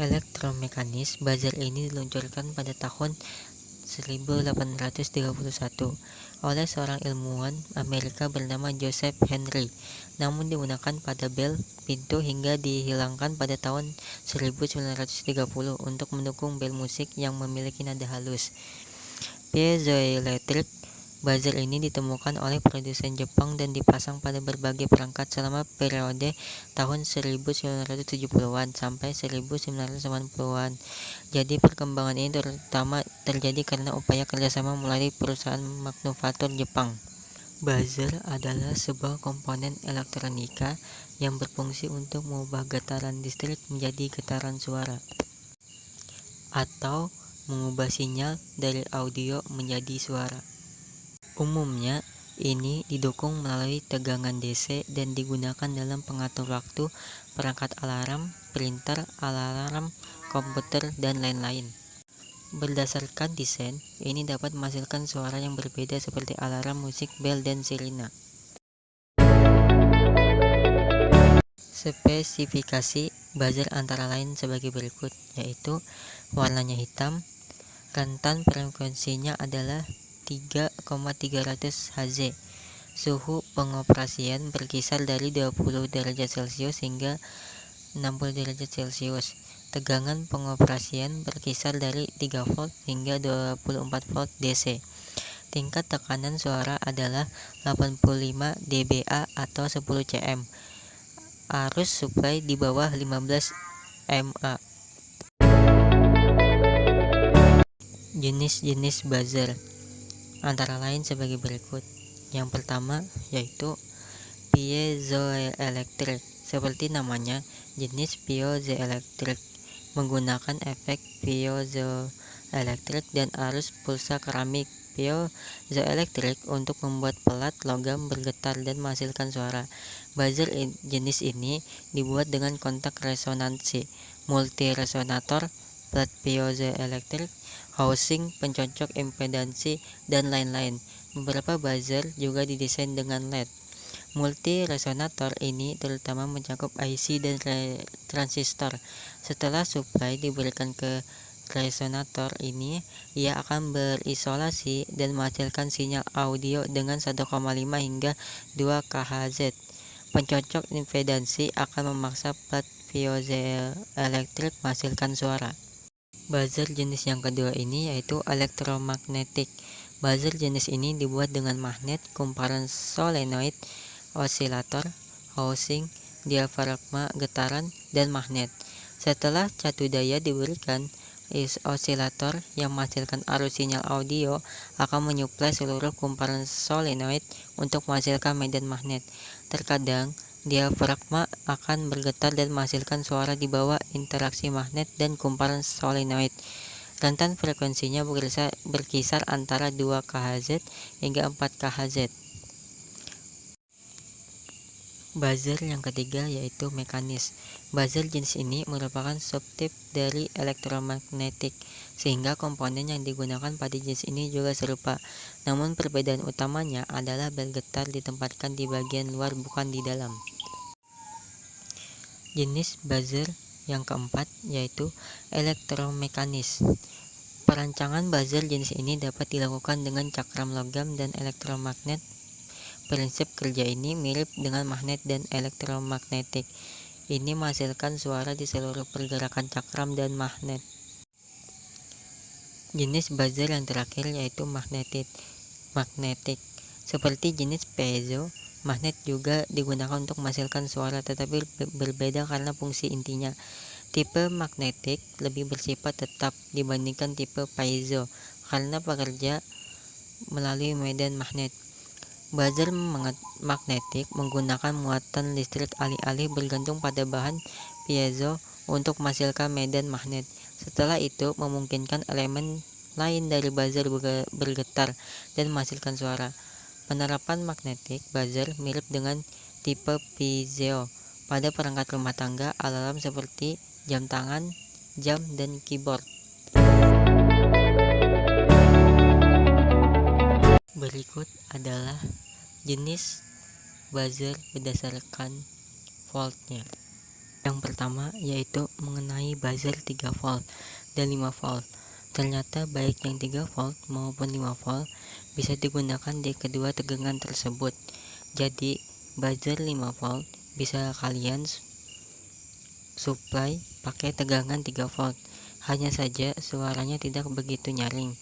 Elektromekanis, buzzer ini diluncurkan pada tahun 1831 oleh seorang ilmuwan Amerika bernama Joseph Henry, namun digunakan pada bel pintu hingga dihilangkan pada tahun 1930 untuk mendukung bel musik yang memiliki nada halus. Piezoelectric buzzer ini ditemukan oleh produsen Jepang dan dipasang pada berbagai perangkat selama periode tahun 1970-an sampai 1980-an. Jadi perkembangan ini terutama terjadi karena upaya kerjasama melalui perusahaan manufaktur Jepang. Buzzer adalah sebuah komponen elektronika yang berfungsi untuk mengubah getaran listrik menjadi getaran suara, atau mengubah sinyal dari audio menjadi suara. Umumnya, ini didukung melalui tegangan DC dan digunakan dalam pengatur waktu, perangkat alarm, printer, alarm, komputer, dan lain-lain. Berdasarkan desain, ini dapat menghasilkan suara yang berbeda seperti alarm, musik, bel, dan sirena. Spesifikasi buzzer antara lain sebagai berikut, yaitu warnanya hitam, rentan frekuensinya adalah 3,300 Hz. Suhu pengoperasian berkisar dari 20 derajat Celcius hingga 60 derajat Celcius. Tegangan pengoperasian berkisar dari 3 volt hingga 24 volt DC. Tingkat tekanan suara adalah 85 dBA atau 10 cm. Arus supply di bawah 15 mA. Jenis-jenis buzzer antara lain sebagai berikut. Yang pertama yaitu piezoelectric. Seperti namanya, jenis piezoelectric menggunakan efek piezoelectric dan arus pulsa keramik piezoelectric untuk membuat pelat logam bergetar dan menghasilkan suara. Buzzer jenis ini dibuat dengan kontak resonansi, multiresonator, plat piezoelectric, housing, pencocok impedansi, dan lain-lain. Beberapa buzzer juga didesain dengan LED. Multi-resonator ini terutama mencakup IC dan transistor. Setelah supply diberikan ke resonator ini, ia akan berisolasi dan menghasilkan sinyal audio dengan 1,5 hingga 2 kHz. Pencocok impedansi akan memaksa plat piezoelectric menghasilkan suara. Buzzer jenis yang kedua ini yaitu elektromagnetik. Buzzer jenis ini dibuat dengan magnet, kumparan solenoid, osilator, housing, diafragma getaran, dan magnet. Setelah catu daya diberikan, osilator yang menghasilkan arus sinyal audio akan menyuplai seluruh kumparan solenoid untuk menghasilkan medan magnet. Terkadang, diafragma akan bergetar dan menghasilkan suara di bawah interaksi magnet dan kumparan solenoid. Rentan frekuensinya berkisar antara 2 kHz hingga 4 kHz. Buzzer yang ketiga yaitu mekanis. Buzzer jenis ini merupakan subtip dari elektromagnetik, sehingga komponen yang digunakan pada jenis ini juga serupa. Namun perbedaan utamanya adalah bel getar ditempatkan di bagian luar bukan di dalam. Jenis buzzer yang keempat yaitu elektromekanis. Perancangan buzzer jenis ini dapat dilakukan dengan cakram logam dan elektromagnet. Prinsip kerja ini mirip dengan magnet dan elektromagnetik. Ini menghasilkan suara di seluruh pergerakan cakram dan magnet. Jenis buzzer yang terakhir yaitu magnetik. Seperti jenis piezo, magnet juga digunakan untuk menghasilkan suara, tetapi berbeda karena fungsi intinya. Tipe magnetik lebih bersifat tetap dibandingkan tipe piezo karena bekerja melalui medan magnet. Buzzer magnetik menggunakan muatan listrik alih-alih bergantung pada bahan piezo untuk menghasilkan medan magnet. Setelah itu memungkinkan elemen lain dari buzzer bergetar dan menghasilkan suara. Penerapan magnetik buzzer mirip dengan tipe piezo pada perangkat rumah tangga, alarm seperti jam tangan, jam, dan keyboard. Berikut adalah jenis buzzer berdasarkan voltnya. Yang pertama yaitu mengenai buzzer 3 volt dan 5 volt. Ternyata baik yang 3 volt maupun 5 volt bisa digunakan di kedua tegangan tersebut. Jadi buzzer 5 volt bisa kalian supply pakai tegangan 3 volt. Hanya saja suaranya tidak begitu nyaring.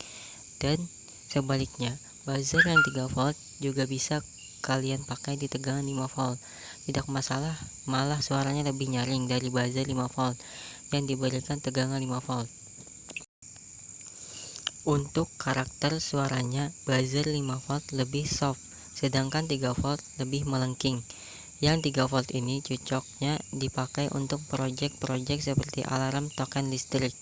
Dan sebaliknya, buzzer yang 3 volt juga bisa kalian pakai di tegangan 5 volt. Tidak masalah, malah suaranya lebih nyaring dari buzzer 5 volt yang diberikan tegangan 5 volt. Untuk karakter suaranya, buzzer 5 volt lebih soft, sedangkan 3 volt lebih melengking. Yang 3 volt ini cocoknya dipakai untuk proyek-proyek seperti alarm token listrik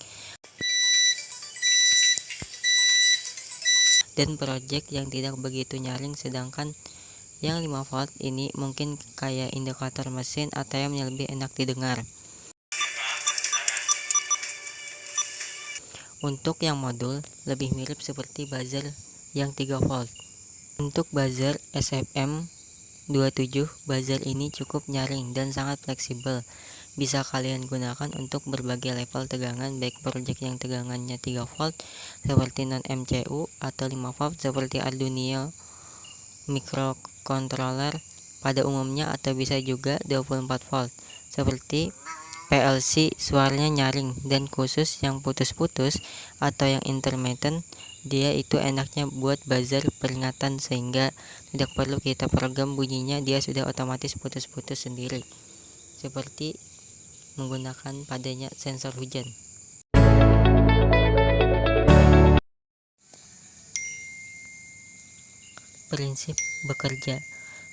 dan proyek yang tidak begitu nyaring, sedangkan yang 5 volt ini mungkin kayak indikator mesin atau yang lebih enak didengar. Untuk yang modul lebih mirip seperti buzzer yang 3 volt. Untuk buzzer SFM 27, buzzer ini cukup nyaring dan sangat fleksibel. Bisa kalian gunakan untuk berbagai level tegangan, baik project yang tegangannya 3 volt seperti non-MCU atau 5 volt seperti Arduino microcontroller pada umumnya, atau bisa juga 24 volt seperti PLC. Suaranya nyaring dan khusus yang putus-putus atau yang intermittent, dia itu enaknya buat buzzer peringatan sehingga tidak perlu kita program bunyinya, dia sudah otomatis putus-putus sendiri seperti menggunakan padanya sensor hujan. Prinsip bekerja.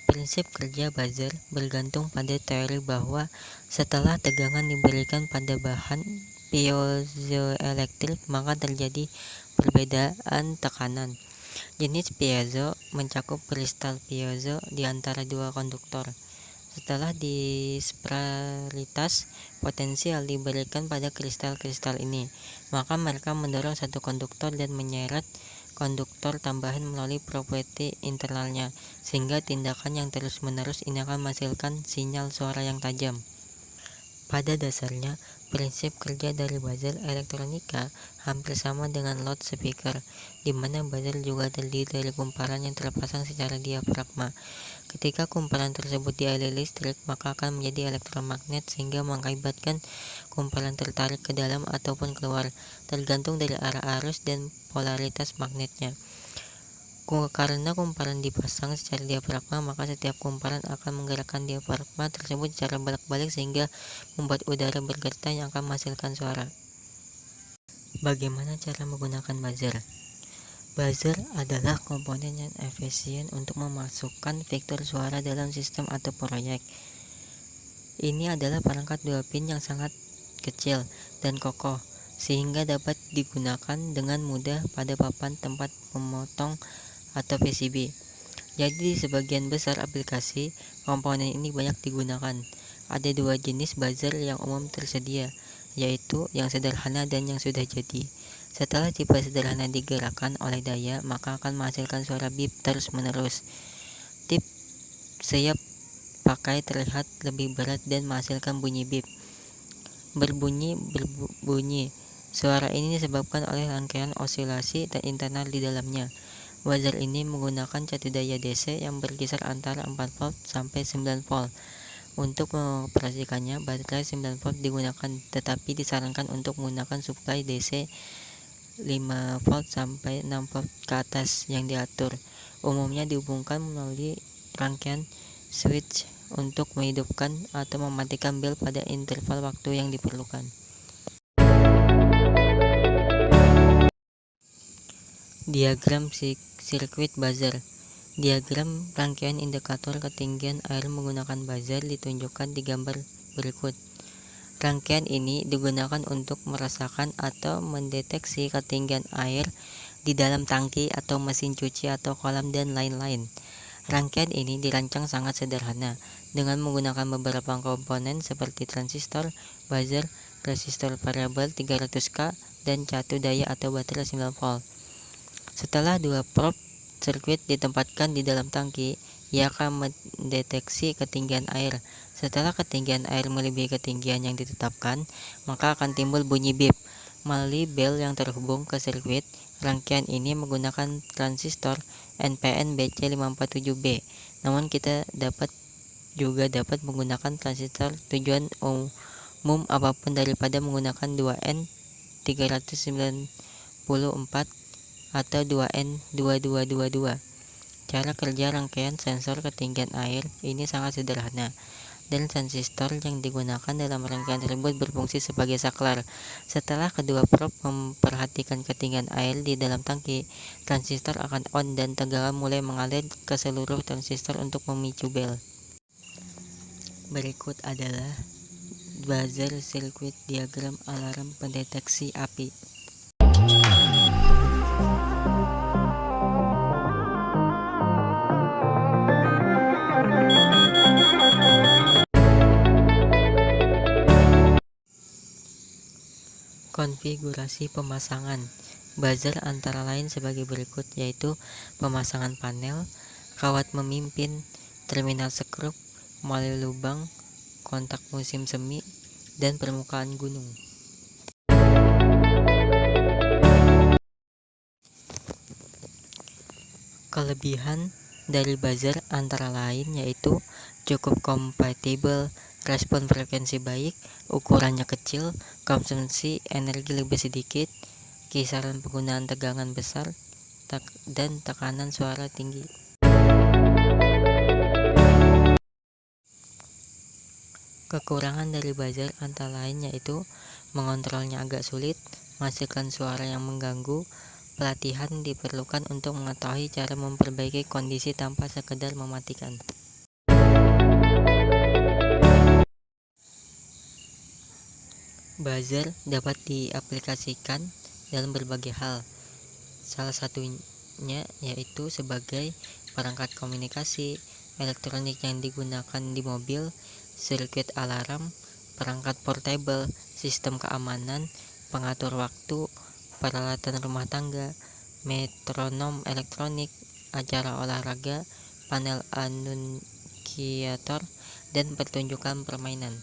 Prinsip kerja buzzer bergantung pada teori bahwa setelah tegangan diberikan pada bahan piezoelektrik, maka terjadi perbedaan tekanan. Jenis piezo mencakup kristal piezo di antara dua konduktor. Setelah disparitas potensial diberikan pada kristal-kristal ini, maka mereka mendorong satu konduktor dan menyeret konduktor tambahan melalui properti internalnya, sehingga tindakan yang terus-menerus ini akan menghasilkan sinyal suara yang tajam. Pada dasarnya, prinsip kerja dari buzzer elektronika hampir sama dengan loudspeaker, di mana buzzer juga terdiri dari kumparan yang terpasang secara diafragma. Ketika kumparan tersebut dialiri listrik, maka akan menjadi elektromagnet sehingga mengakibatkan kumparan tertarik ke dalam ataupun keluar, tergantung dari arah arus dan polaritas magnetnya. Karena kumparan dipasang secara diafragma, maka setiap kumparan akan menggerakkan diafragma tersebut secara bolak-balik sehingga membuat udara bergetar yang akan menghasilkan suara. Bagaimana cara menggunakan buzzer? Buzzer adalah komponen yang efisien untuk memasukkan vektor suara dalam sistem atau proyek. Ini adalah perangkat 2 pin yang sangat kecil dan kokoh, sehingga dapat digunakan dengan mudah pada papan tempat memotong atau PCB. Jadi di sebagian besar aplikasi, komponen ini banyak digunakan. Ada dua jenis buzzer yang umum tersedia, yaitu yang sederhana dan yang sudah jadi. Setelah tipe sederhana digerakkan oleh daya, maka akan menghasilkan suara bip terus-menerus. Tip sayap pakai terlihat lebih berat dan menghasilkan bunyi bip. Berbunyi. Suara ini disebabkan oleh rangkaian osilasi internal di dalamnya. Buzzer ini menggunakan satu daya DC yang berkisar antara 4 volt sampai 9 volt. Untuk mengoperasikannya, baterai 9 volt digunakan, tetapi disarankan untuk menggunakan suplai DC 5 volt sampai 6 volt ke atas yang diatur. Umumnya dihubungkan melalui rangkaian switch untuk menghidupkan atau mematikan bel pada interval waktu yang diperlukan. Diagram sirkuit buzzer. Diagram rangkaian indikator ketinggian air menggunakan buzzer ditunjukkan di gambar berikut. Rangkaian ini digunakan untuk merasakan atau mendeteksi ketinggian air di dalam tangki atau mesin cuci atau kolam dan lain-lain. Rangkaian ini dirancang sangat sederhana dengan menggunakan beberapa komponen seperti transistor, buzzer, resistor variabel 300K, dan catu daya atau baterai 9 volt. Setelah dua probe sirkuit ditempatkan di dalam tangki, ia akan mendeteksi ketinggian air. Setelah ketinggian air melebihi ketinggian yang ditetapkan, maka akan timbul bunyi bip melalui bel yang terhubung ke sirkuit. Rangkaian ini menggunakan transistor NPN BC547B. Namun kita juga dapat menggunakan transistor tujuan umum apapun daripada menggunakan 2N394 atau 2N2222. Cara kerja rangkaian sensor ketinggian air ini sangat sederhana, dan transistor yang digunakan dalam rangkaian tersebut berfungsi sebagai saklar. Setelah kedua probe memperhatikan ketinggian air di dalam tangki, transistor akan on dan tegangan mulai mengalir ke seluruh transistor untuk memicu bel. Berikut adalah buzzer circuit diagram alarm pendeteksi api. Konfigurasi pemasangan buzzer antara lain sebagai berikut, yaitu pemasangan panel, kawat memimpin, terminal skrup, melalui lubang, kontak musim semi, dan permukaan gunung. Kelebihan dari buzzer antara lain yaitu cukup kompatibel, respon frekuensi baik, ukurannya kecil, konsumsi energi lebih sedikit, kisaran penggunaan tegangan besar, dan tekanan suara tinggi. Kekurangan dari buzzer antara lain yaitu mengontrolnya agak sulit, menghasilkan suara yang mengganggu. Pelatihan diperlukan untuk mengetahui cara memperbaiki kondisi tanpa sekedar mematikan. Buzzer dapat diaplikasikan dalam berbagai hal. Salah satunya yaitu sebagai perangkat komunikasi elektronik yang digunakan di mobil, sirkuit alarm, perangkat portable, sistem keamanan, pengatur waktu, peralatan rumah tangga, metronom elektronik, acara olahraga, panel anunciator, dan pertunjukan permainan.